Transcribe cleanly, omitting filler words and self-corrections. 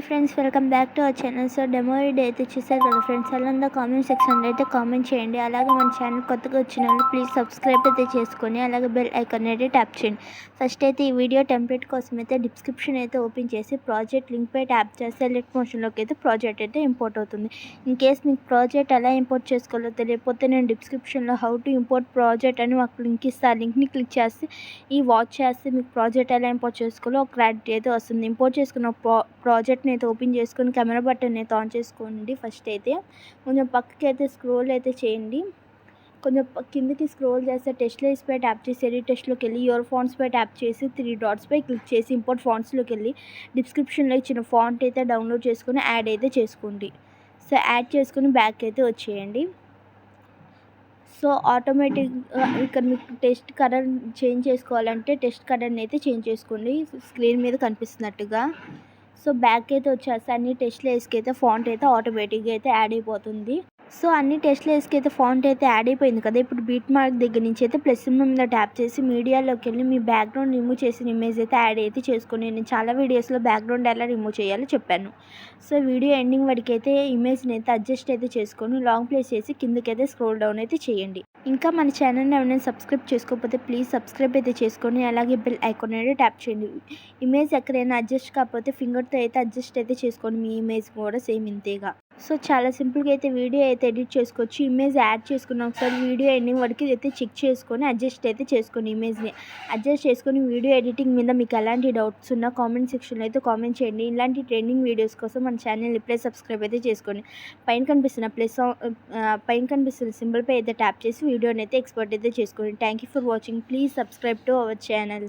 Friends, welcome back to our channel. So demo video అయితే చూసారు కదా ఫ్రెండ్స్, అలా కామెంట్ సెక్షన్లో అయితే కామెంట్ చేయండి. అలాగే మన ఛానల్ కొత్తగా వచ్చిన వాళ్ళు ప్లీజ్ సబ్స్క్రైబ్ అయితే చేసుకొని అలాగే బెల్ ఐకాన్ అయితే ట్యాప్ చేయండి. ఫస్ట్ అయితే ఈ వీడియో టెంప్లెట్ కోసం అయితే డిస్క్రిప్షన్ అయితే ఓపెన్ చేసి ప్రాజెక్ట్ లింక్ పై ట్యాప్ చేస్తే సెలెక్ట్ మోషన్లోకి అయితే ప్రాజెక్ట్ అయితే ఇంపోర్ట్ అవుతుంది. ఇన్ కేస్ మీకు ప్రాజెక్ట్ ఎలా ఇంపోర్ట్ చేసుకోవాలో తెలియకపోతే నేను డిస్క్రిప్షన్లో హౌ టు ఇంపోర్ట్ ప్రాజెక్ట్ అని ఒక లింక్ ఇస్తే ఆ లింక్ని క్లిక్ చేసి ఈ వాచ్ చేస్తే మీకు ప్రాజెక్ట్ ఎలా ఇంపోర్ట్ చేసుకోవాలో ఒక క్లారిటీ అయితే వస్తుంది. ఇంపోర్ట్ చేసుకున్న ప్రాజెక్ట్ని అయితే ఓపెన్ చేసుకొని కెమెరా బటన్ అయితే ఆన్ చేసుకోండి. ఫస్ట్ అయితే కొంచెం పక్కకి అయితే స్క్రోల్ అయితే చేయండి. కొంచెం కిందకి స్క్రోల్ చేస్తే టెస్ట్ లైస్ పై ట్యాప్ చేసి ఎడిట్ టెస్ట్లోకి వెళ్ళి యువర్ ఫాంట్స్ పై ట్యాప్ చేసి 3 డాట్స్ పై క్లిక్ చేసి ఇంపోర్ట్ ఫాంట్స్లోకి వెళ్ళి డిస్క్రిప్షన్లో ఇచ్చిన ఫాంట్ అయితే డౌన్లోడ్ చేసుకొని యాడ్ అయితే చేసుకోండి. సో యాడ్ చేసుకుని బ్యాక్ అయితే వచ్చేయండి. సో ఆటోమేటిక్గా ఇక్కడ మీకు టెక్స్ట్ కలర్ చేంజ్ చేసుకోవాలంటే టెక్స్ట్ కలర్ని అయితే చేంజ్ చేసుకోండి స్క్రీన్ మీద కనిపిస్తున్నట్టుగా. సో బ్యాక్ అయితే వచ్చేస్తే అన్ని టెక్స్ట్ లేయర్స్కి అయితే ఫాంట్ అయితే ఆటోమేటిక్గా అయితే యాడ్ అయిపోతుంది. సో అన్ని టెక్స్ట్ లేయర్స్కి అయితే ఫాంట్ అయితే యాడ్ అయిపోయింది కదా. ఇప్పుడు బీట్ మార్క్ దగ్గర నుంచి అయితే ప్లస్ మీద ట్యాప్ చేసి మీడియాలోకి వెళ్ళి మీ బ్యాక్గ్రౌండ్ రిమూవ్ చేసిన ఇమేజ్ అయితే యాడ్ అయితే చేసుకొని నేను చాలా వీడియోస్లో బ్యాక్గ్రౌండ్ ఎలా రిమూవ్ చేయాలో చెప్పాను. సో వీడియో ఎండింగ్ వరకు అయితే ఇమేజ్ని అయితే అడ్జస్ట్ అయితే చేసుకొని లాంగ్ ప్లేస్ చేసి కిందకైతే స్క్రోల్ డౌన్ అయితే చేయండి. ఇంకా మన ఛానల్ని ఎవరైనా సబ్స్క్రైబ్ చేసుకోకపోతే ప్లీజ్ సబ్స్క్రైబ్ అయితే చేసుకొని అలాగే బెల్ ఐకాన్ అయితే ట్యాప్ చేయండి. ఇమేజ్ ఎక్కడైనా అడ్జస్ట్ కాకపోతే ఫింగర్తో అయితే అడ్జస్ట్ అయితే చేసుకోండి. మీ ఇమేజ్ కూడా సేమ్ ఇంతేగా. సో చాలా సింపుల్గా అయితే వీడియో అయితే ఎడిట్ చేసుకోవచ్చు. ఇమేజ్ యాడ్ చేసుకున్న ఒకసారి వీడియో ఎండింగ్ వరకు అయితే చెక్ చేసుకొని అడ్జస్ట్ అయితే చేసుకోండి. ఇమేజ్ని అడ్జస్ట్ చేసుకొని వీడియో ఎడిటింగ్ మీద మీకు ఎలాంటి డౌట్స్ ఉన్నా కామెంట్ సెక్షన్లో అయితే కామెంట్ చేయండి. ఇలాంటి ట్రెండింగ్ వీడియోస్ కోసం మన ఛానల్ ఇప్పుడే సబ్స్క్రైబ్ అయితే చేసుకోండి. పైన కనిపిస్తున్న సింబల్ పై అయితే ట్యాప్ చేసి వీడియోని అయితే ఎక్స్పోర్ట్ అయితే చేసుకోండి. Thank you for watching. Please subscribe to our channel.